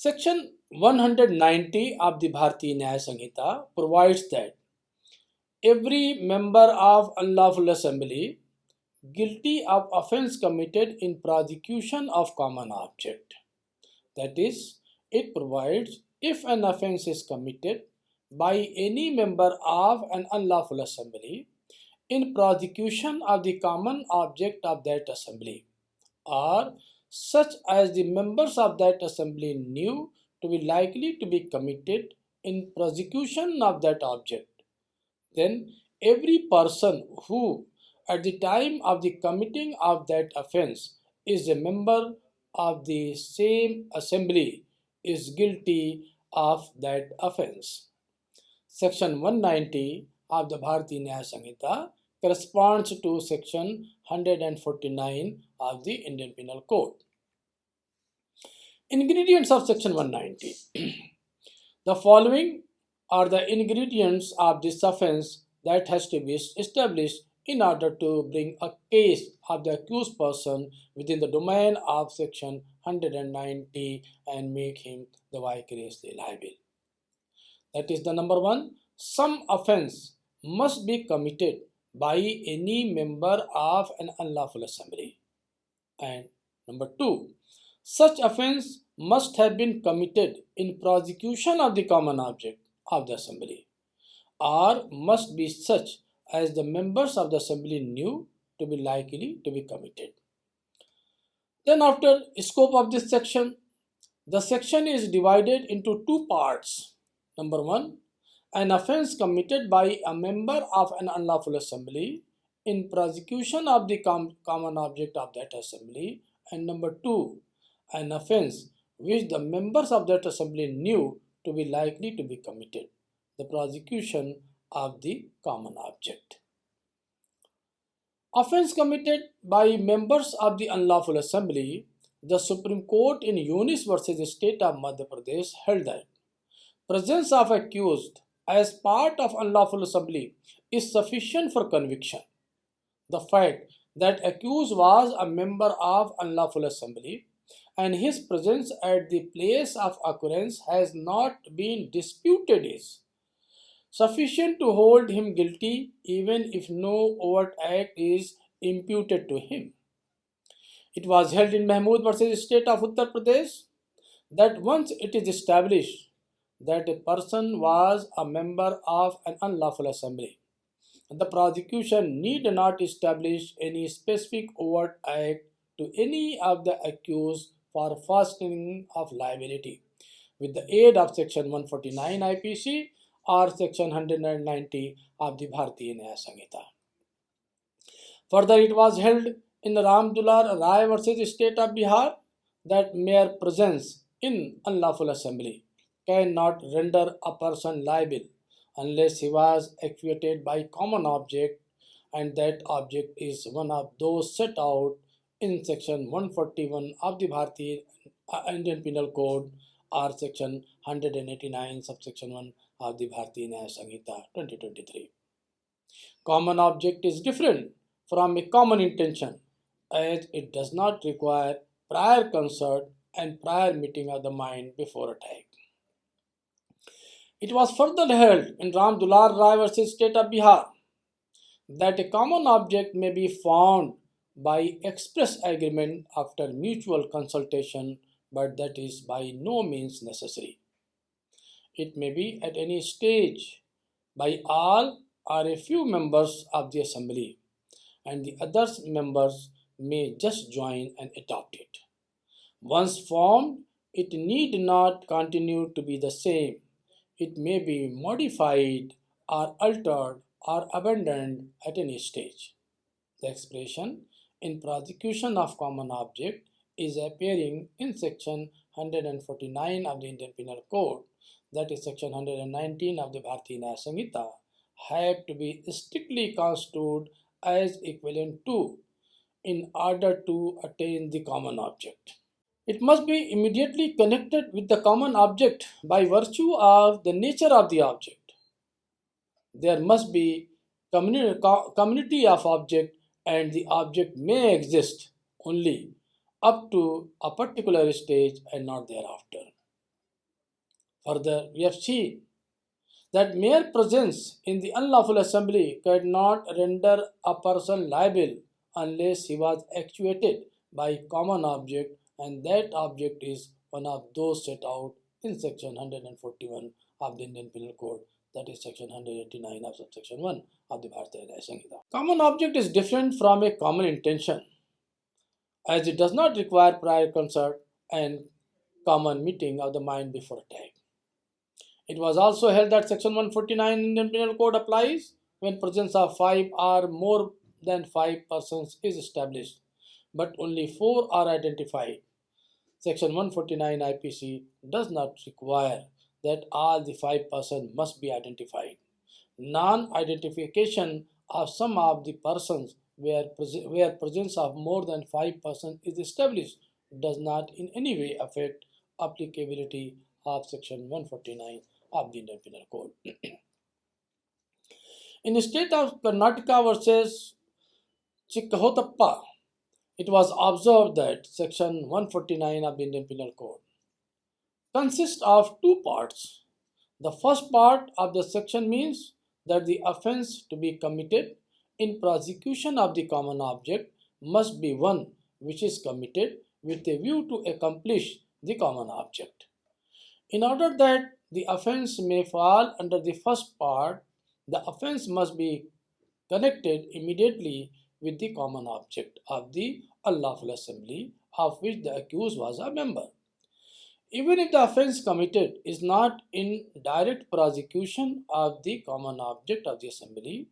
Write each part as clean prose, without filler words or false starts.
Section 190 of the Bharatiya Nyaya Samhita provides that every member of unlawful assembly guilty of offence committed in prosecution of common object. That is, it provides if an offence is committed by any member of an unlawful assembly in prosecution of the common object of that assembly, or such as the members of that assembly knew to be likely to be committed in prosecution of that object, then every person who at the time of the committing of that offence is a member of the same assembly is guilty of that offence. Section 190 of the Bharatiya Nyaya Samhita corresponds to Section 149 of the Indian Penal Code. Ingredients of Section 190. The following are the ingredients of this offence that has to be established in order to bring a case of the accused person within the domain of Section 190 and make him the vicariously liable. That is the number one, some offence must be committed by any member of an unlawful assembly. And number two, such offence must have been committed in prosecution of the common object of the assembly, or must be such as the members of the assembly knew to be likely to be committed. Then after scope of this section, the section is divided into two parts. Number one, an offence committed by a member of an unlawful assembly in prosecution of the common object of that assembly, and number two, an offence which the members of that assembly knew to be likely to be committed, the prosecution of the common object. Offence committed by members of the unlawful assembly, the Supreme Court in Yunis versus State of Madhya Pradesh held that presence of accused as part of unlawful assembly is sufficient for conviction. The fact that accused was a member of unlawful assembly and his presence at the place of occurrence has not been disputed is sufficient to hold him guilty even if no overt act is imputed to him. It was held in Mahmood versus State of Uttar Pradesh that once it is established that a person was a member of an unlawful assembly, the prosecution need not establish any specific overt act to any of the accused for fostering of liability with the aid of Section 149 IPC or Section 190 of the Bharatiya Nyaya Samhita. Further, it was held in Ram Dular Rai versus State of Bihar that mere presence in unlawful assembly cannot render a person liable unless he was actuated by common object, and that object is one of those set out in Section 141 of the Bharatiya Indian Penal Code or Section 189 subsection 1 of the Bharatiya Nyaya Samhita 2023. Common object is different from a common intention as it does not require prior concert and prior meeting of the mind before attack. It was further held in Ram Dular Rai versus State of Bihar that a common object may be found by express agreement after mutual consultation, but that is by no means necessary. It may be at any stage by all or a few members of the assembly, and the other members may just join and adopt it. Once formed, it need not continue to be the same. It may be modified or altered or abandoned at any stage. The expression in prosecution of common object is appearing in Section 149 of the Indian Penal Code, that is Section 119 of the Bharatiya Nyaya Samhita, have to be strictly construed as equivalent to in order to attain the common object. It must be immediately connected with the common object by virtue of the nature of the object. There must be community of object, and the object may exist only up to a particular stage and not thereafter. Further, we have seen that mere presence in the unlawful assembly cannot render a person liable unless he was actuated by common object, and that object is one of those set out in section 141 of the Indian Penal Code, that is section 189 of subsection 1 of the Bharatiya Nyaya Samhita. Common object is different from a common intention, as it does not require prior concert and common meeting of the mind before attack. It was also held that Section 149 Indian Penal Code applies when presence of five or more than five persons is established, but only four are identified. Section 149 IPC does not require that all the five persons must be identified. Non-identification of some of the persons where presence of more than five persons is established does not in any way affect applicability of Section 149 of the Indian Penal Code. In the state of Karnataka versus Chikkahotappa, it was observed that Section 149 of the Indian Penal Code consists of two parts. The first part of the section means that the offense to be committed in prosecution of the common object must be one which is committed with a view to accomplish the common object. In order that the offense may fall under the first part, the offense must be connected immediately with the common object of the unlawful assembly of which the accused was a member. Even if the offense committed is not in direct prosecution of the common object of the assembly,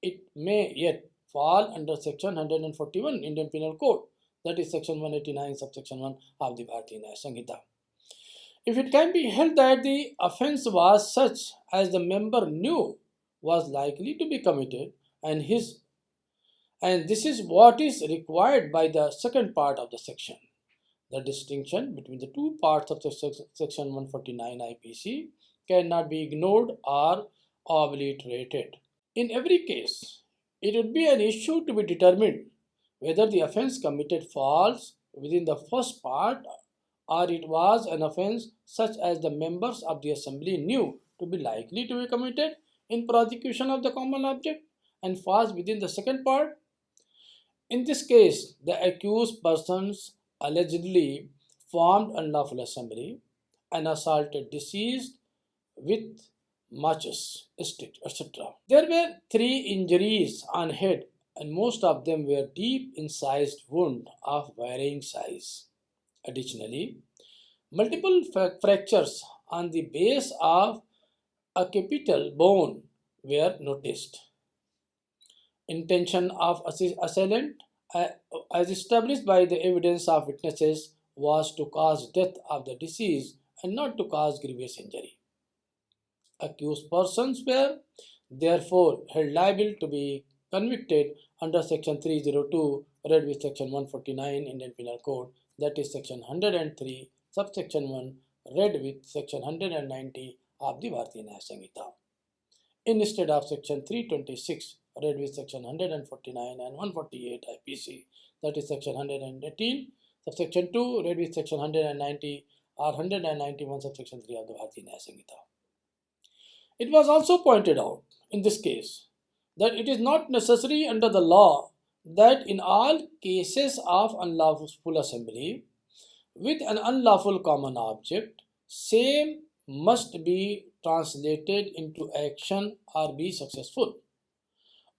it may yet fall under section 141 Indian Penal Code, that is section 189 subsection 1 of the Bharatiya Nyaya Samhita. If it can be held that the offense was such as the member knew was likely to be committed, and this is what is required by the second part of the section. The distinction between the two parts of the section 149 IPC cannot be ignored or obliterated. In every case, it would be an issue to be determined whether the offense committed falls within the first part or it was an offense such as the members of the assembly knew to be likely to be committed in prosecution of the common object and falls within the second part. In this case, the accused persons allegedly formed unlawful assembly and assaulted deceased with matches, etc. There were three injuries on head, and most of them were deep incised wounds of varying size. Additionally, multiple fractures on the base of occipital bone were noticed. Intention of assailant, as established by the evidence of witnesses, was to cause death of the deceased and not to cause grievous injury. Accused persons were therefore held liable to be convicted under section 302 read with section 149 Indian Penal Code, that is section 103 subsection 1 read with section 190 of the Bharatiya Nyaya Samhita, instead of section 326 read with section 149 and 148 IPC, that is section 118 subsection 2 read with section 190 or 191 subsection 3 of the Bharatiya Nyaya Samhita. It was also pointed out in this case that it is not necessary under the law that in all cases of unlawful assembly with an unlawful common object, same must be translated into action or be successful.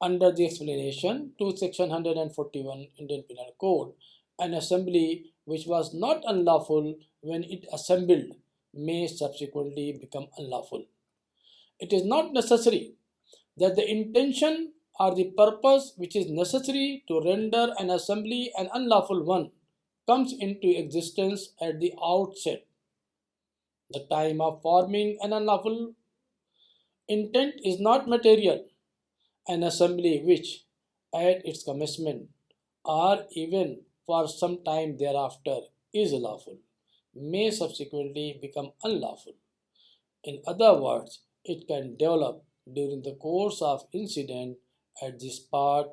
Under the explanation to section 141 Indian Penal Code, an assembly which was not unlawful when it assembled may subsequently become unlawful. It is not necessary that the intention or the purpose which is necessary to render an assembly an unlawful one comes into existence at the outset. The time of forming an unlawful intent is not material. An assembly which, at its commencement or even for some time thereafter, is lawful may subsequently become unlawful. In other words, it can develop during the course of incident at the spot,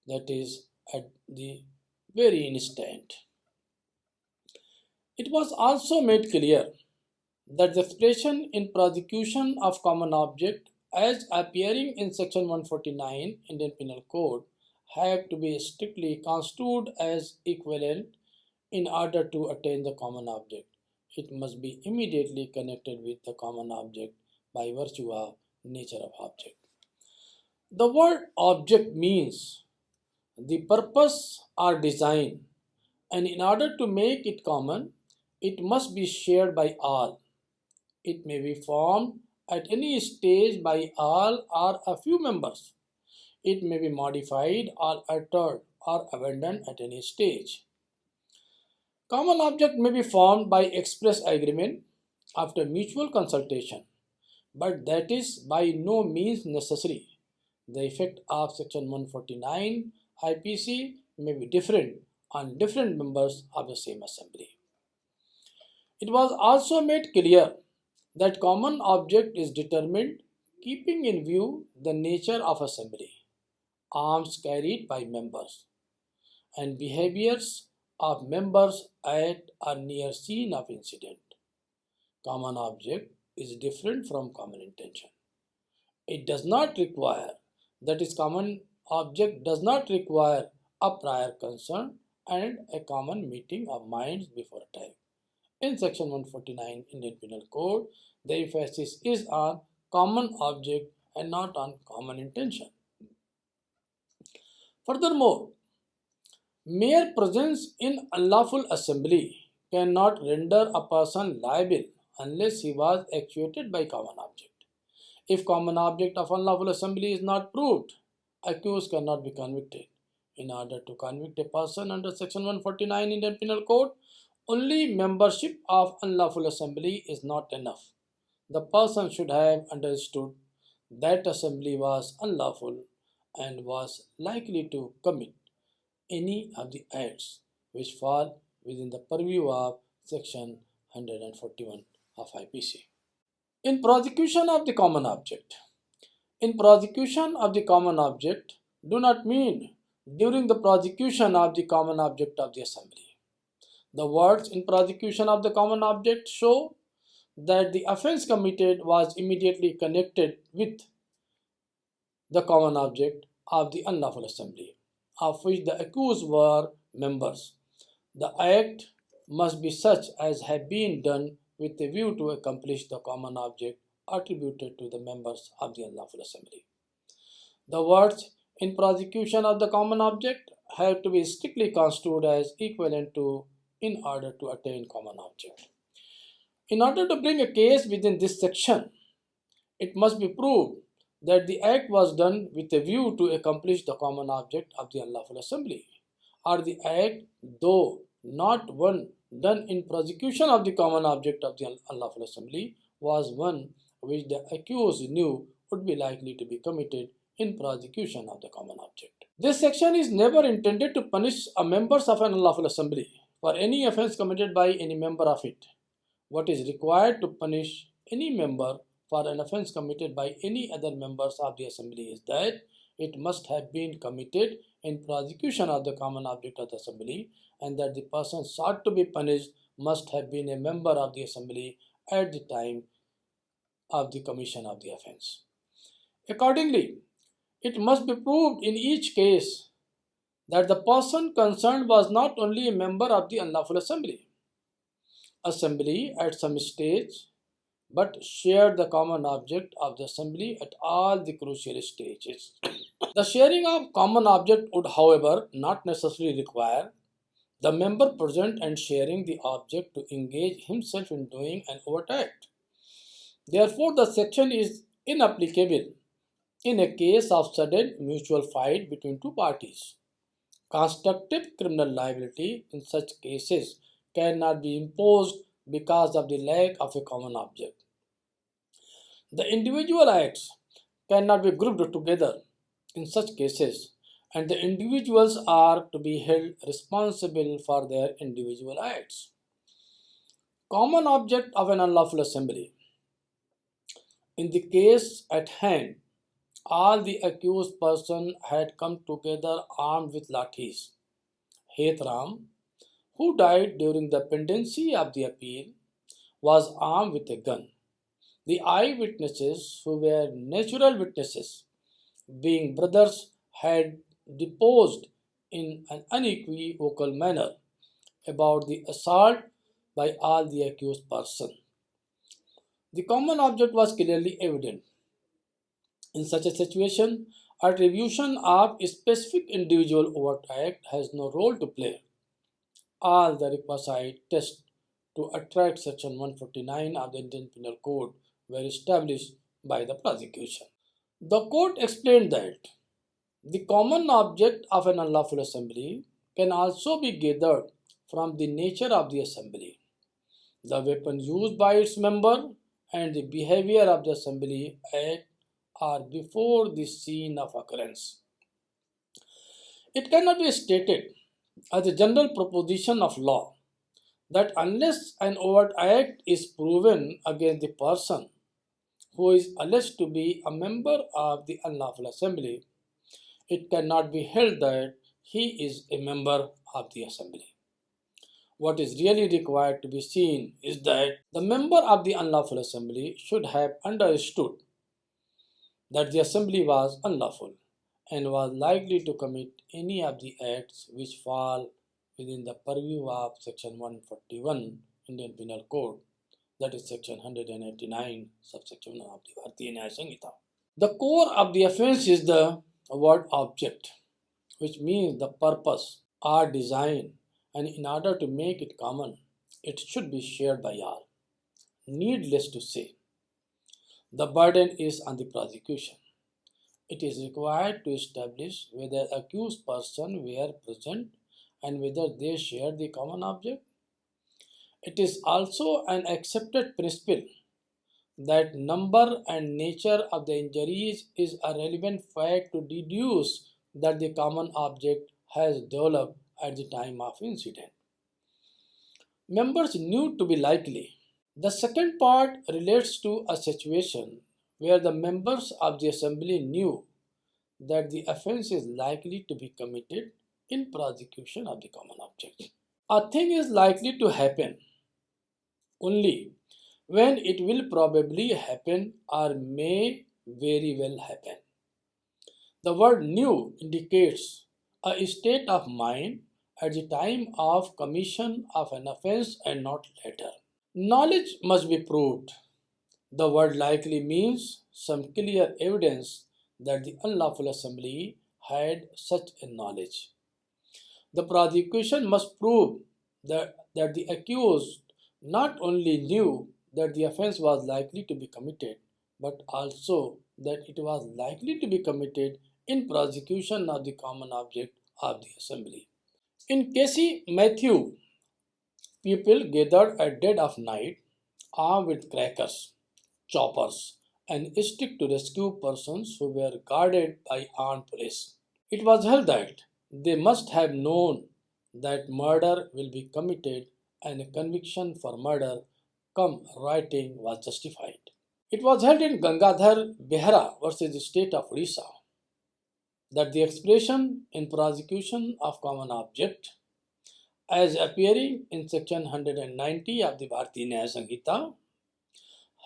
that is, at the very instant. It was also made clear that the expression in prosecution of common object as appearing in section 149 Indian Penal Code have to be strictly construed as equivalent in order to attain the common object. It must be immediately connected with the common object by virtue of nature of object. The word object means the purpose or design, and in order to make it common, it must be shared by all. It may be formed at any stage by all or a few members. It may be modified or altered or abandoned at any stage. Common object may be formed by express agreement after mutual consultation, but that is by no means necessary. The effect of section 149 IPC may be different on different members of the same assembly. It was also made clear that common object is determined keeping in view the nature of assembly, arms carried by members, and behaviors of members at or near scene of incident. Common object is different from common intention. It does not require, that is, common object does not require a prior concern and a common meeting of minds before attack. In section 149 Indian Penal Code, the emphasis is on common object and not on common intention. Furthermore, mere presence in unlawful assembly cannot render a person liable unless he was actuated by common object. If common object of unlawful assembly is not proved, accused cannot be convicted. In order to convict a person under section 149 Indian Penal Code, only membership of unlawful assembly is not enough. The person should have understood that assembly was unlawful and was likely to commit any of the acts which fall within the purview of section 141 of IPC. In prosecution of the common object. In prosecution of the common object do not mean during the prosecution of the common object of the assembly. The words in prosecution of the common object show that the offense committed was immediately connected with the common object of the unlawful assembly, of which the accused were members. The act must be such as have been done with a view to accomplish the common object attributed to the members of the unlawful assembly. The words in prosecution of the common object have to be strictly construed as equivalent to in order to attain common object. In order to bring a case within this section, it must be proved that the act was done with a view to accomplish the common object of the unlawful assembly, or the act, though not one done in prosecution of the common object of the unlawful assembly, was one which the accused knew would be likely to be committed in prosecution of the common object. This section is never intended to punish a members of an unlawful assembly for any offense committed by any member of it. What is required to punish any member for an offense committed by any other members of the assembly is that it must have been committed in prosecution of the common object of the assembly, and that the person sought to be punished must have been a member of the assembly at the time of the commission of the offense. Accordingly, it must be proved in each case that the person concerned was not only a member of the unlawful assembly at some stage, but shared the common object of the assembly at all the crucial stages. The sharing of common object would, however, not necessarily require the member present and sharing the object to engage himself in doing an overt act. Therefore, the section is inapplicable in a case of sudden mutual fight between two parties. Constructive criminal liability in such cases cannot be imposed because of the lack of a common object. The individual acts cannot be grouped together in such cases, and the individuals are to be held responsible for their individual acts. Common object of an unlawful assembly. In the case at hand, all the accused person had come together armed with lathis. Hetram, who died during the pendency of the appeal, was armed with a gun. The eyewitnesses, who were natural witnesses, being brothers, had deposed in an unequivocal manner about the assault by all the accused person. The common object was clearly evident. In such a situation, attribution of a specific individual overt act has no role to play. All the requisite tests to attract Section 149 of the Indian Penal Code were established by the prosecution. The court explained that the common object of an unlawful assembly can also be gathered from the nature of the assembly, the weapon used by its member, and the behavior of the assembly at or before the scene of occurrence. It cannot be stated as a general proposition of law that unless an overt act is proven against the person who is alleged to be a member of the unlawful assembly, it cannot be held that he is a member of the assembly. What is really required to be seen is that the member of the unlawful assembly should have understood that the assembly was unlawful and was likely to commit any of the acts which fall within the purview of Section 141 Indian Penal Code, that is Section 189, subsection 1 of the Bharatiya Nyaya Sanhita. The core of the offense is the word object, which means the purpose or design, and in order to make it common, it should be shared by all. Needless to say, the burden is on the prosecution. It is required to establish whether accused persons were present and whether they shared the common object. It is also an accepted principle that number and nature of the injuries is a relevant fact to deduce that the common object has developed at the time of incident. Members knew to be likely. The second part relates to a situation where the members of the assembly knew that the offense is likely to be committed in prosecution of the common object. A thing is likely to happen only when it will probably happen or may very well happen. The word knew indicates a state of mind at the time of commission of an offense and not later. Knowledge must be proved. The word likely means some clear evidence that the unlawful assembly had such a knowledge. The prosecution must prove that the accused not only knew that the offense was likely to be committed, but also that it was likely to be committed in prosecution of the common object of the assembly. In Casey Matthew, people gathered at dead of night, armed with crackers, choppers, and stick to rescue persons who were guarded by armed police. It was held that they must have known that murder will be committed and a conviction for murder come writing was justified. It was held in Gangadhar Behra versus the state of Odisha that the expression in prosecution of common object as appearing in section 190 of the Bharatiya Nyaya Sanhita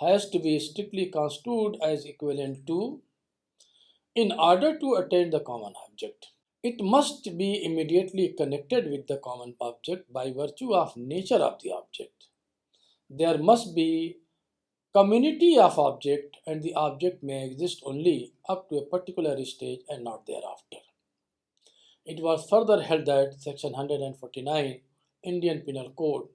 has to be strictly construed as equivalent to in order to attain the common object. It must be immediately connected with the common object by virtue of nature of the object. There must be community of object and the object may exist only up to a particular stage and not thereafter. It was further held that section 149 Indian Penal Code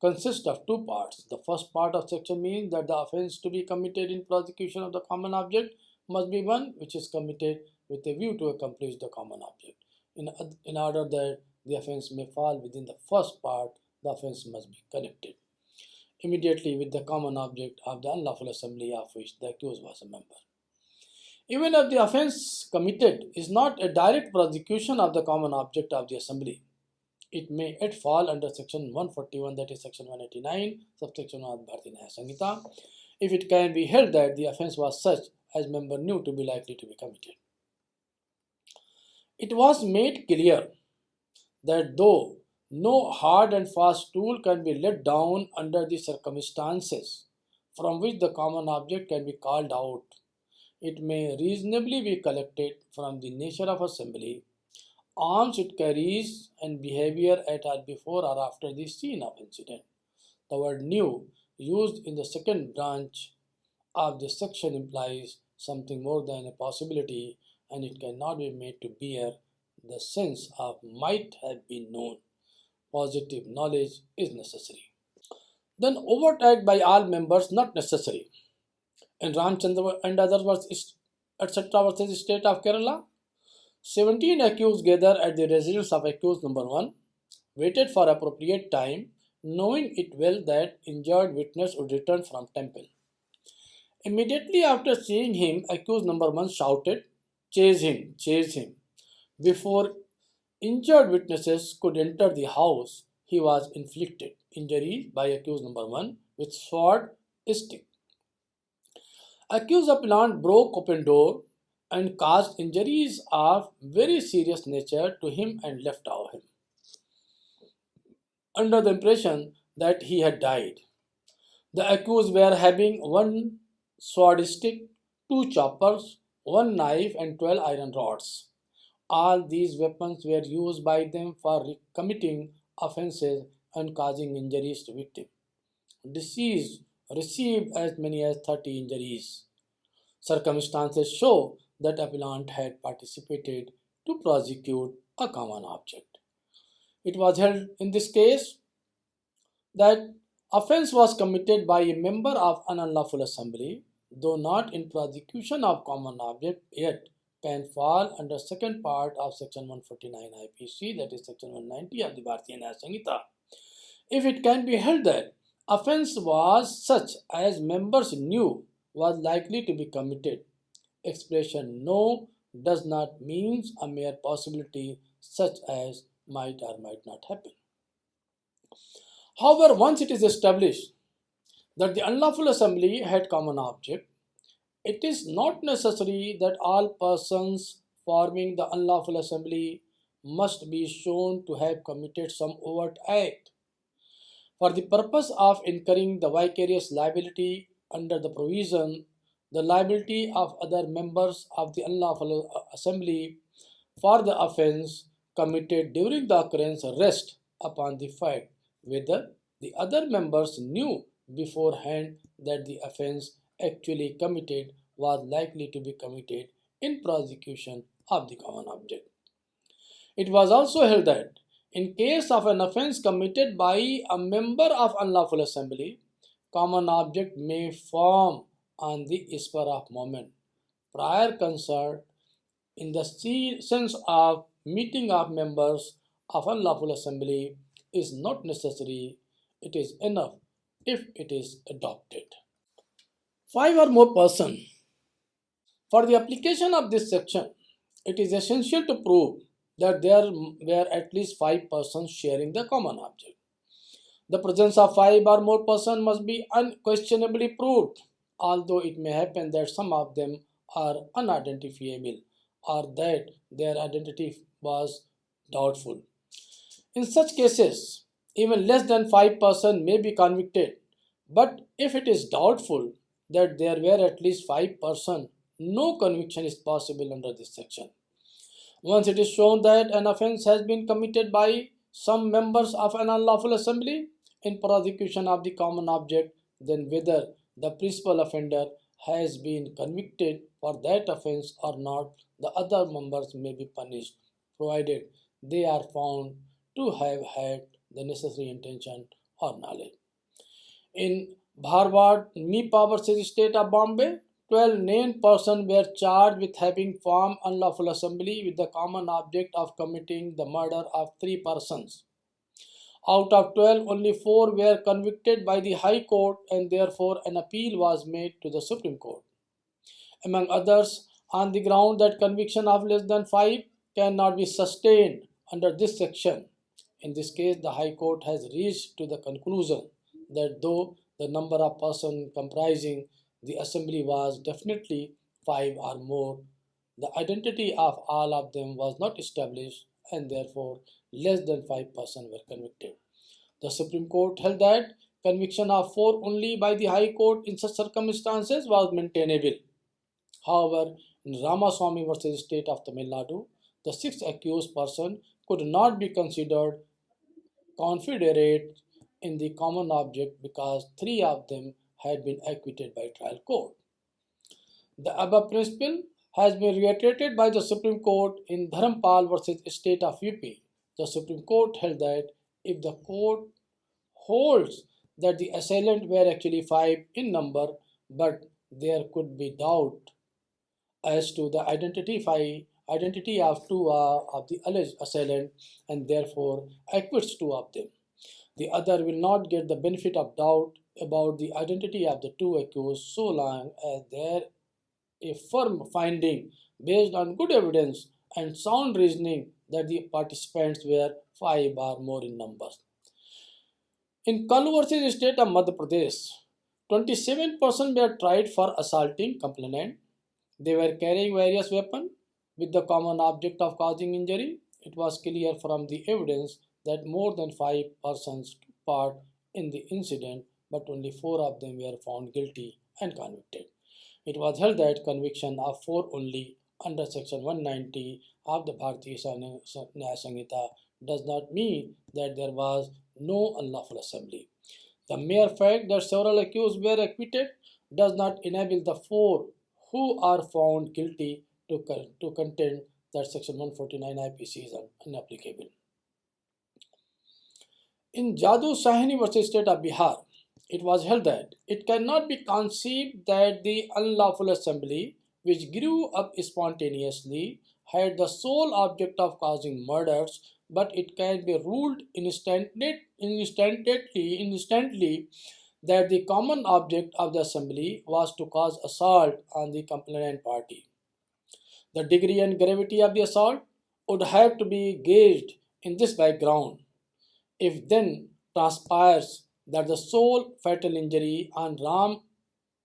consists of two parts. The first part of section means that the offense to be committed in prosecution of the common object must be one which is committed with a view to accomplish the common object. In order that the offense may fall within the first part, the offense must be connected immediately with the common object of the unlawful assembly of which the accused was a member. Even if the offense committed is not a direct prosecution of the common object of the assembly, it may yet fall under section 141, that is section 189, subsection 1 of Bharatiya Nyaya Sanhita, if it can be held that the offense was such as member knew to be likely to be committed. It was made clear that though No hard and fast rule can be let down under the circumstances from which the common object can be called out. It may reasonably be collected from the nature of assembly, arms it carries, and behavior at or before or after the scene of incident. The word new, used in the second branch of this section, implies something more than a possibility, and it cannot be made to bear the sense of might have been known. Positive knowledge is necessary. Then overt act by all members not necessary. In Ramchandra and others versus etc. versus State of Kerala, 17 accused gathered at the residence of accused number 1, waited for appropriate time, knowing it well that injured witness would return from temple. Immediately after seeing him, accused number 1 shouted, "Chase him, chase him." Before injured witnesses could enter the house, he was inflicted injuries by accused number 1 with sword stick. Accused appellant broke open door and caused injuries of very serious nature to him and left him under the impression that he had died. The accused were having one sword stick, two choppers, one knife, and 12 iron rods. All these weapons were used by them for committing offences and causing injuries to victims. Deceased received as many as 30 injuries. Circumstances show that appellant had participated to prosecute a common object. It was held in this case that offence was committed by a member of an unlawful assembly, though not in prosecution of common object, yet can fall under second part of section 149 IPC, that is section 190 of the Bharatiya Nyaya Samhita. If it can be held that offence was such as members knew was likely to be committed, expression no does not mean a mere possibility such as might or might not happen. However, once it is established that the unlawful assembly had common object, it is not necessary that all persons forming the unlawful assembly must be shown to have committed some overt act. For the purpose of incurring the vicarious liability under the provision, the liability of other members of the unlawful assembly for the offence committed during the occurrence rests upon the fact whether the other members knew beforehand that the offence actually committed was likely to be committed in prosecution of the common object. It was also held that in case of an offence committed by a member of unlawful assembly, common object may form on the spur of moment. Prior consent in the sense of meeting of members of unlawful assembly is not necessary. It is enough if it is adopted. Five or more persons. For the application of this section, it is essential to prove that there were at least 5 persons sharing the common object. The presence of 5 or more persons must be unquestionably proved, although it may happen that some of them are unidentifiable or that their identity was doubtful. In such cases, even less than 5 persons may be convicted, but if it is doubtful that there were at least 5 persons, no conviction is possible under this section. Once it is shown that an offence has been committed by some members of an unlawful assembly in prosecution of the common object, then whether the principal offender has been convicted for that offence or not, the other members may be punished, provided they are found to have had the necessary intention or knowledge. In Bharwad Mipa versus State of Bombay, 12 named persons were charged with having formed unlawful assembly with the common object of committing the murder of 3 persons. Out of 12, only 4 were convicted by the High Court, and therefore an appeal was made to the Supreme Court. Among others, on the ground that conviction of less than 5 cannot be sustained under this section. In this case, the High Court has reached to the conclusion that though the number of persons comprising the assembly was definitely 5 or more, the identity of all of them was not established and therefore less than 5% were convicted. The Supreme Court held that conviction of 4 only by the High Court in such circumstances was maintainable. However, in Ramaswamy versus State of Tamil Nadu, the sixth accused person could not be considered confederate in the common object because three of them had been acquitted by trial court. The above principle has been reiterated by the Supreme Court in Dharampal versus State of UP. The Supreme Court held that if the court holds that the assailants were actually five in number, but there could be doubt as to the identity of two of the alleged assailant and therefore acquits two of them. The other will not get the benefit of doubt about the identity of the two accused so long as there a firm finding based on good evidence and sound reasoning that the participants were five or more in numbers. In Kalu versus State of Madhya Pradesh, 27 persons were tried for assaulting complainant. They were carrying various weapons with the common object of causing injury. It was clear from the evidence that more than 5 persons took part in the incident, but only 4 of them were found guilty and convicted. It was held that conviction of 4 only under Section 190 of the Bharatiya Nyaya Sanhita does not mean that there was no unlawful assembly. The mere fact that several accused were acquitted does not enable the 4 who are found guilty to contend that Section 149 IPC is inapplicable. In Jadu Sahini versus State of Bihar, it was held that it cannot be conceived that the unlawful assembly, which grew up spontaneously, had the sole object of causing murders, but it can be ruled instantly that the common object of the assembly was to cause assault on the complainant party. The degree and gravity of the assault would have to be gauged in this background. If then transpires that the sole fatal injury on Ram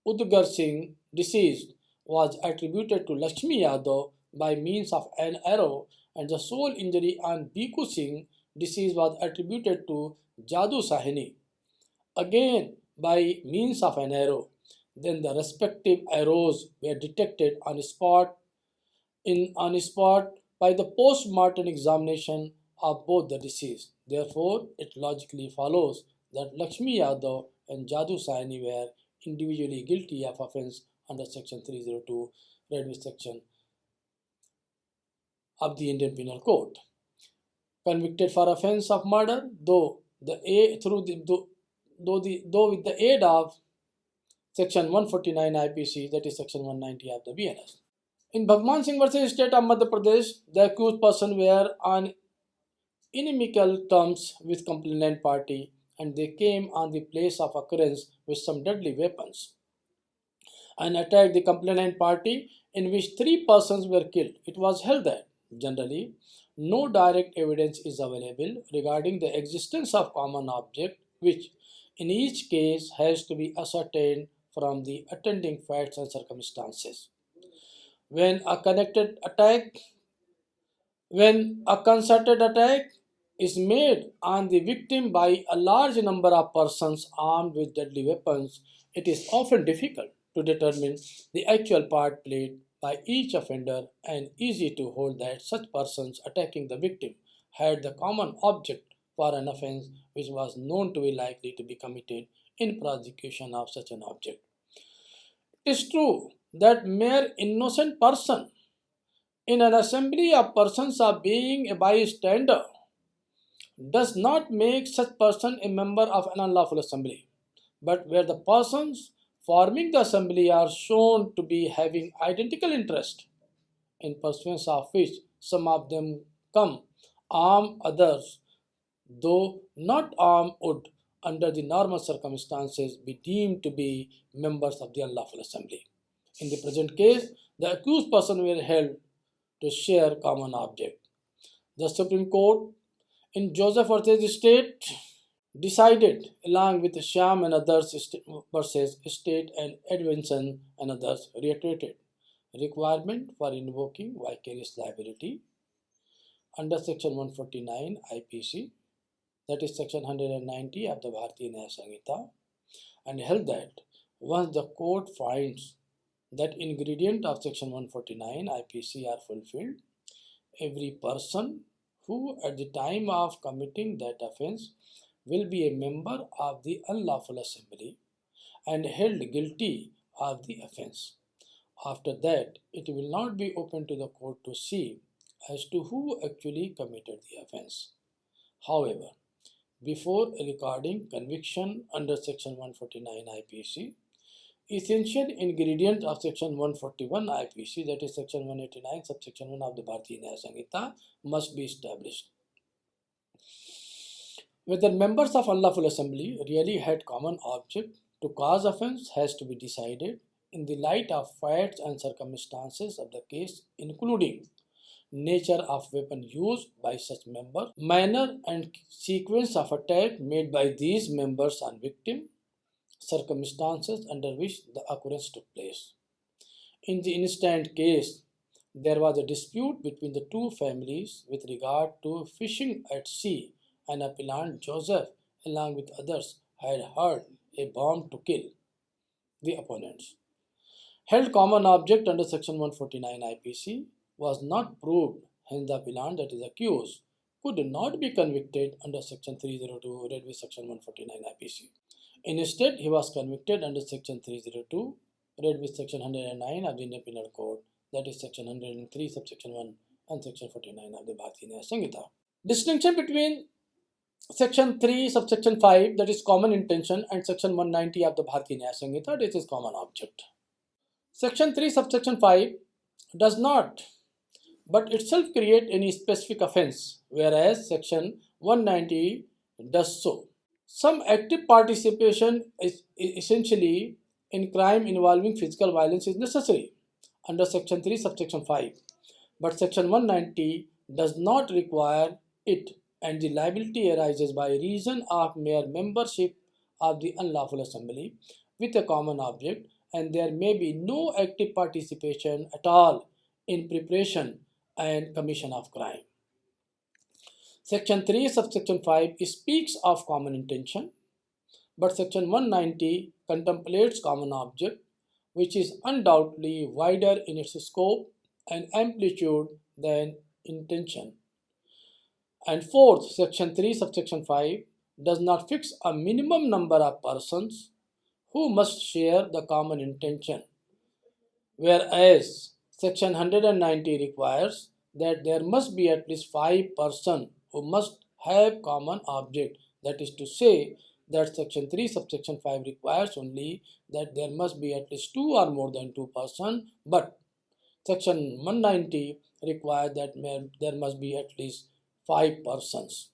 Udgar Singh, deceased, was attributed to Lakshmi Yadav by means of an arrow, and the sole injury on Bhiku Singh, deceased, was attributed to Jadu Sahini, again by means of an arrow, then the respective arrows were detected on spot by the post-mortem examination of both the deceased. Therefore, it logically follows that Lakshmi Yadav and Jadu Saini were individually guilty of offence under Section 302, read with section of the Indian Penal Code. Convicted for offence of murder, though with the aid of Section 149 IPC, that is Section 190 of the BNS. In Bhagwan Singh versus State of Madhya Pradesh, the accused person were on inimical terms with complainant party and they came on the place of occurrence with some deadly weapons and attacked the complainant party, in which 3 persons were killed. It was held that generally no direct evidence is available regarding the existence of common object, which in each case has to be ascertained from the attending facts and circumstances. When a concerted attack is made on the victim by a large number of persons armed with deadly weapons, it is often difficult to determine the actual part played by each offender and easy to hold that such persons attacking the victim had the common object for an offence which was known to be likely to be committed in prosecution of such an object. It is true that mere innocent person in an assembly of persons of being a bystander does not make such person a member of an unlawful assembly, but where the persons forming the assembly are shown to be having identical interest, in pursuance of which some of them come armed, others, though not armed, would, under the normal circumstances, be deemed to be members of the unlawful assembly. In the present case, the accused person were held to share common object. The Supreme Court in Joseph versus State decided, along with Sham and others versus State and Edwinson and others, reiterated requirement for invoking vicarious liability under section 149 IPC, that is section 190 of the Bharatiya Nyaya Samhita, and held that once the court finds that ingredient of section 149 IPC are fulfilled, every person who at the time of committing that offence will be a member of the unlawful assembly and held guilty of the offence. After that, it will not be open to the court to see as to who actually committed the offence. However, before recording conviction under section 149 IPC, essential ingredient of section 141 IPC, that is section 189 subsection 1 of the Bharatiya Nyaya Samhita, must be established. Whether members of unlawful assembly really had common object to cause offence has to be decided in the light of facts and circumstances of the case, including nature of weapon used by such member, manner and sequence of attack made by these members on victim, circumstances under which the occurrence took place. In the instant case, there was a dispute between the two families with regard to fishing at sea, and appellant Joseph, along with others, had hurled a bomb to kill the opponents. Held common object under section 149 IPC was not proved, hence the appellant, that is accused, could not be convicted under section 302 read with section 149 IPC. Instead, he was convicted under section 302 read with section 109 of the Indian Penal Code, that is section 103 subsection 1 and section 49 of the Bharatiya Nyaya Samhita. Distinction between section 3 subsection 5, that is common intention, and section 190 of the Bharatiya Nyaya Samhita, this is common object. Section 3 subsection 5 does not but itself create any specific offence, whereas section 190 does so. Some active participation is essentially in crime involving physical violence is necessary under section 3 subsection 5, but section 190 does not require it, and the liability arises by reason of mere membership of the unlawful assembly with a common object, and there may be no active participation at all in preparation and commission of crime. Section 3 subsection 5 speaks of common intention, but section 190 contemplates common object, which is undoubtedly wider in its scope and amplitude than intention. And fourth, section 3 subsection 5 does not fix a minimum number of persons who must share the common intention, whereas section 190 requires that there must be at least 5 persons who must have common object. That is to say that section 3 subsection 5 requires only that there must be at least 2 or more than 2 persons, but section 190 requires that there must be at least 5 persons.